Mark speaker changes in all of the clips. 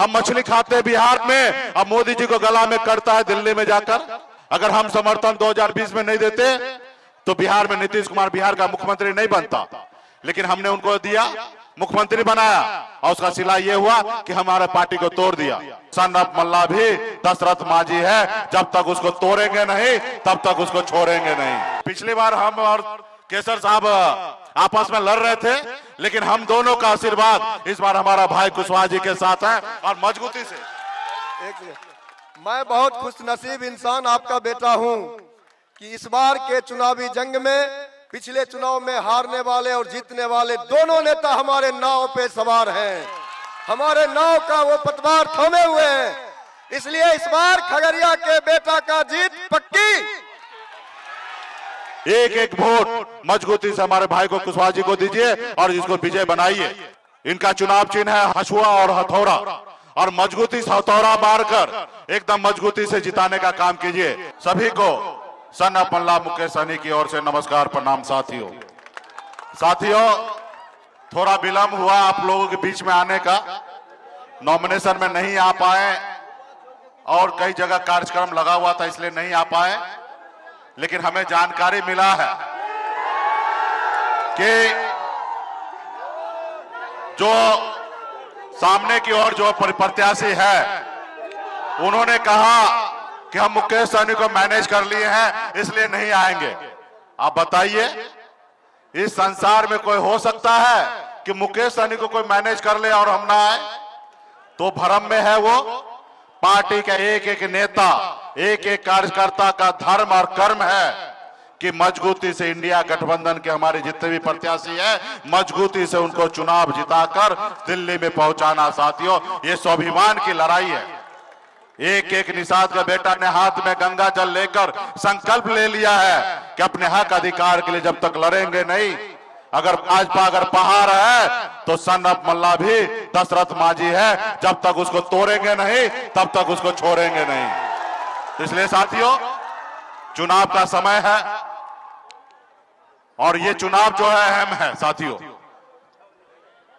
Speaker 1: हम मछली खाते हैं बिहार में, अब मोदी जी को गला में कटता है दिल्ली में जाकर। अगर हम समर्थन 2020 में नहीं देते तो बिहार में नीतीश कुमार बिहार का मुख्यमंत्री नहीं बनता, लेकिन हमने उनको दिया, मुख्यमंत्री बनाया, और उसका सिला ये हुआ कि हमारे पार्टी को तोड़ दिया। सन ऑफ मल्ला भी दशरथ मांझी है, जब तक उसको तोड़ेंगे नहीं तब तक उसको छोड़ेंगे नहीं। पिछली बार हम और केसर साहब आपस में लड़ रहे थे, लेकिन हम दोनों का आशीर्वाद इस बार हमारा भाई कुशवाहा जी के साथ है और मजबूती से।
Speaker 2: मैं बहुत खुशनसीब इंसान आपका बेटा हूं कि इस बार के चुनावी जंग में पिछले चुनाव में हारने वाले और जीतने वाले दोनों नेता हमारे नाव पे सवार हैं। हमारे नाव का वो पतवार थामे हुए हैं, इसलिए इस बार खगड़िया के बेटा का जीत पक्की।
Speaker 1: एक एक वोट मजबूती से हमारे भाई को कुशवाहा जी को दीजिए और इसको विजय बनाइए। इनका चुनाव चिन्ह है हसुआ और हथौड़ा, और मजबूती से हथौड़ा मारकर एकदम मजबूती से जिताने का काम कीजिए। सभी को सन ऑफ मल्ला मुकेश सहनी की ओर से नमस्कार प्रणाम। साथियों थोड़ा विलंब हुआ आप लोगों के बीच में आने का, नॉमिनेशन में नहीं आ पाए और कई जगह कार्यक्रम लगा हुआ था इसलिए नहीं आ पाए, लेकिन हमें जानकारी मिला है कि जो सामने की ओर जो प्रत्याशी है उन्होंने कहा कि हम मुकेश सहनी को मैनेज कर लिए हैं इसलिए नहीं आएंगे। आप बताइए, इस संसार में कोई हो सकता है कि मुकेश सहनी को कोई मैनेज कर ले और हम ना आए? तो भ्रम में है वो। पार्टी का एक एक नेता, एक एक कार्यकर्ता का धर्म और कर्म है कि मजबूती से इंडिया गठबंधन के हमारे जितने भी प्रत्याशी हैं मजबूती से उनको चुनाव जिताकर दिल्ली में पहुंचाना। साथियों ये स्वाभिमान की लड़ाई है। एक एक निषाद का बेटा ने हाथ में गंगा जल लेकर संकल्प ले लिया है कि अपने हक अधिकार के लिए जब तक लड़ेंगे नहीं, अगर भाजपा अगर पहाड़ है तो सन ऑफ मल्ला भी दशरथ मांझी है, जब तक उसको तोड़ेंगे नहीं तब तक उसको छोड़ेंगे नहीं। तो इसलिए साथियों चुनाव का समय है और ये चुनाव जो है अहम है। साथियों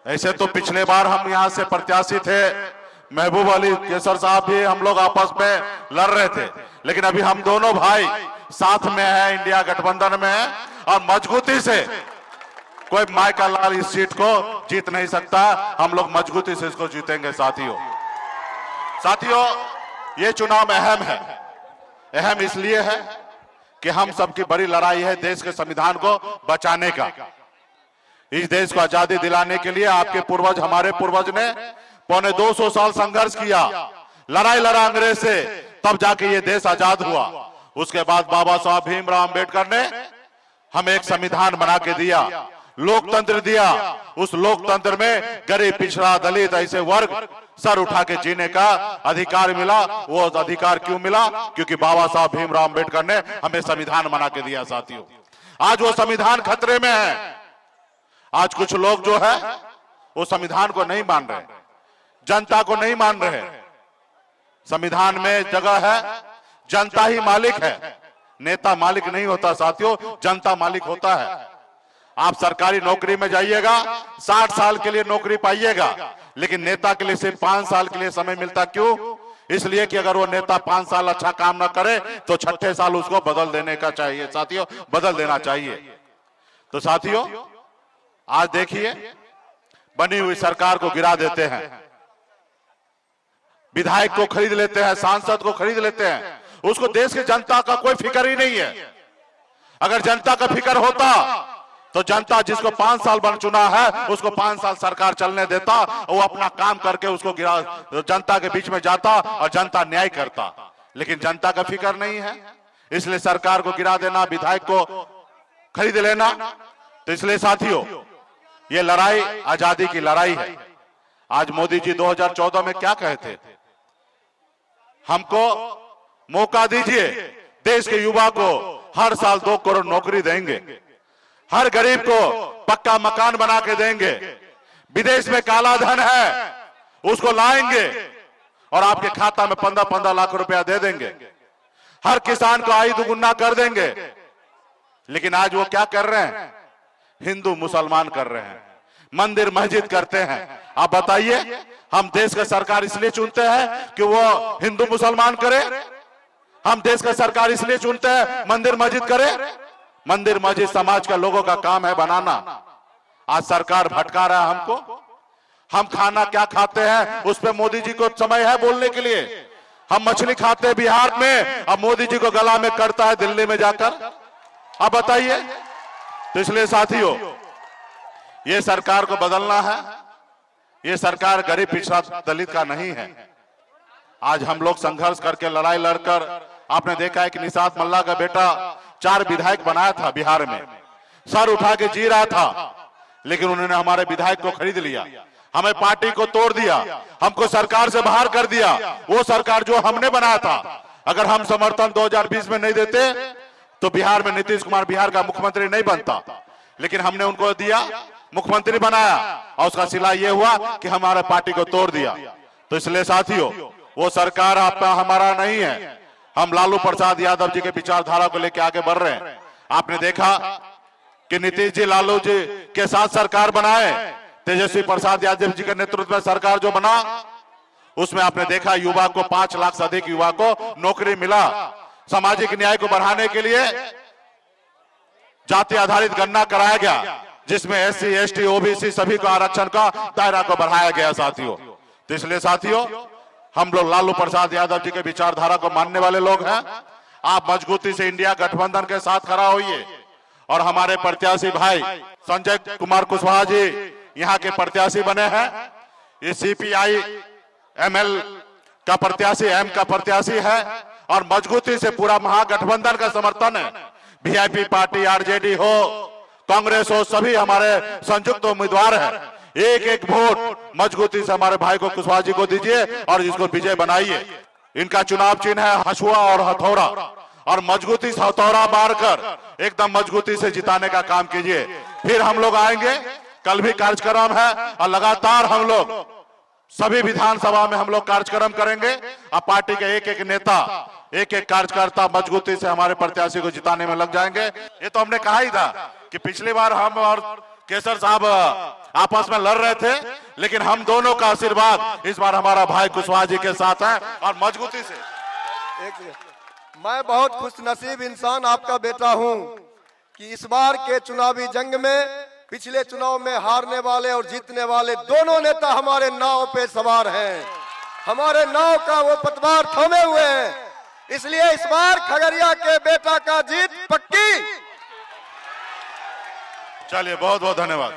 Speaker 1: ऐसे तो पिछले बार हम यहां से प्रत्याशी थे, महबूब अली केसर साहब भी हम लोग आपस में लड़ रहे थे, लेकिन अभी हम दोनों भाई साथ में हैं, इंडिया गठबंधन में हैं और मजबूती से कोई माइकल लाल इस सीट को जीत नहीं सकता। हम लोग मजबूती से इसको जीतेंगे। साथियों ये चुनाव अहम है। अहम इसलिए है कि हम सबकी बड़ी लड़ाई है देश के संविधान को बचाने का। इस देश को आजादी दिलाने के लिए आपके पूर्वज, हमारे पूर्वज ने पौने 200 साल संघर्ष किया, लड़ाई लड़ा अंग्रेज से, तब जाके ये देश आजाद हुआ। उसके बाद बाबा साहब भीमराव अंबेडकर ने हमें एक संविधान बना के दिया, लोकतंत्र दिया। उस लोकतंत्र में गरीब, पिछड़ा, दलित ऐसे वर्ग सर उठा के जीने का अधिकार मिला। वो अधिकार क्यों मिला? क्योंकि बाबा साहब भीमराव अंबेडकर ने हमें संविधान बना के दिया। साथियों आज वो संविधान खतरे में है। आज कुछ लोग जो है वो संविधान को नहीं मान रहे, जनता को नहीं मान रहे। संविधान में जगह है, जनता ही मालिक है, नेता मालिक नहीं होता। साथियों जनता मालिक होता है। आप सरकारी नौकरी में जाइएगा, 60 साल के लिए नौकरी पाइएगा, लेकिन नेता के लिए सिर्फ 5 साल के लिए समय मिलता। क्यों? इसलिए कि अगर वो नेता 5 साल अच्छा काम ना करे तो 6ठे साल उसको बदल देने का चाहिए। साथियों बदल देना चाहिए। तो साथियों आज देखिए बनी हुई सरकार को गिरा देते हैं, विधायक को खरीद लेते हैं, सांसद को खरीद लेते हैं, उसको देश की जनता का कोई फिक्र ही नहीं है। अगर जनता का फिक्र होता तो जनता जिसको 5 साल बन चुना है उसको 5 साल सरकार चलने देता, वो अपना काम करके उसको गिरा जनता के बीच में जाता और जनता न्याय करता। लेकिन जनता का फिक्र नहीं है, इसलिए सरकार को गिरा देना, विधायक को खरीद लेना। तो इसलिए साथियों ये लड़ाई आजादी की लड़ाई है। आज मोदी जी 2014 में क्या कहे थे? हमको मौका दीजिए, देश के युवा को हर साल 2 करोड़ नौकरी देंगे, हर गरीब को पक्का मकान बना के देंगे, विदेश में काला धन है उसको लाएंगे और आपके खाता में 15-15 लाख रुपया दे देंगे, हर किसान को आय दुगुना कर देंगे। लेकिन आज वो क्या कर रहे हैं? हिंदू मुसलमान कर रहे हैं। मंदिर मस्जिद करते हैं। आप बताइए, हम देश का सरकार इसलिए चुनते हैं कि वो हिंदू मुसलमान करे? हम देश का सरकार इसलिए चुनते हैं मंदिर मस्जिद करे? मंदिर मस्जिद समाज का लोगों का काम है बनाना। आज सरकार भटका रहा है हमको। हम खाना क्या खाते हैं उस पर मोदी जी को समय है बोलने के लिए। हम मछली खाते हैं बिहार में, अब मोदी जी को गला में करता है दिल्ली में जाकर। अब बताइए। तो इसलिए साथियों, ये सरकार को बदलना है। ये सरकार गरीब पिछड़ा दलित का नहीं है। आज हम लोग संघर्ष करके लड़ाई लड़कर, आपने देखा है कि निषाद मल्ला का बेटा 4 विधायक बनाया था बिहार में, सर उठा के जी रहा था, लेकिन उन्होंने हमारे विधायक को खरीद लिया, हमें पार्टी को तोड़ दिया, हमको सरकार से बाहर कर दिया। वो सरकार जो हमने बनाया था, अगर हम समर्थन 2020 में नहीं देते तो बिहार में नीतीश कुमार बिहार का मुख्यमंत्री नहीं बनता, लेकिन हमने उनको दिया, मुख्यमंत्री बनाया, और उसका सिला ये हुआ कि हमारे पार्टी को तोड़ दिया। तो इसलिए साथियों, वो सरकार आपका हमारा नहीं है। हम लालू प्रसाद यादव जी के विचारधारा को लेकर आगे बढ़ रहे हैं। आपने देखा कि नीतीश जी लालू जी के साथ सरकार बनाए, तेजस्वी प्रसाद यादव जी के नेतृत्व में सरकार जो बना, उसमें आपने देखा युवा को 5 लाख से अधिक युवा को नौकरी मिला। सामाजिक न्याय को बढ़ाने के लिए जाति आधारित गणना कराया गया, जिसमें SC, ST, OBC सभी को आरक्षण का दायरा को बढ़ाया गया साथियों। तो इसलिए साथियों, हम लोग लालू प्रसाद यादव जी के विचारधारा को मानने वाले लोग हैं। आप मजबूती से इंडिया गठबंधन के साथ खड़ा होइए, और हमारे प्रत्याशी भाई संजय कुमार कुशवाहा जी यहाँ के प्रत्याशी बने हैं। ये CPI ML का प्रत्याशी, M का प्रत्याशी है, और मजबूती से पूरा महागठबंधन का समर्थन है। VIP पार्टी, RJD हो, कांग्रेस हो, सभी हमारे संयुक्त उम्मीदवार हैं। एक एक वोट मजबूती से हमारे भाई को कुशवाहा जी को दीजिए और इसको विजय बनाइए। इनका चुनाव चिन्ह है हसुआ और हथौड़ा, और मजबूती से हथौड़ा मारकर एकदम मजबूती से जिताने का काम कीजिए। फिर हम लोग आएंगे, कल भी कार्यक्रम है, और लगातार हम लोग सभी विधानसभा में हम लोग कार्यक्रम करेंगे। और पार्टी के एक एक नेता, एक एक कार्यकर्ता मजबूती से हमारे प्रत्याशी को जिताने में लग जाएंगे। ये तो हमने कहा ही था कि पिछली बार हम और केसर साहब आपस में लड़ रहे थे, लेकिन हम दोनों का आशीर्वाद इस बार हमारा भाई कुशवाहा जी के साथ है, और मजबूती से।
Speaker 2: मैं बहुत खुशनसीब इंसान आपका बेटा हूं कि इस बार के चुनावी जंग में, पिछले चुनाव में हारने वाले और जीतने वाले दोनों नेता हमारे नाव पे सवार हैं। हमारे नाव का वो पतवार थामे हुए हैं। इसलिए इस बार खगड़िया के बेटा का जीत पक्की।
Speaker 1: चलिए, बहुत बहुत धन्यवाद।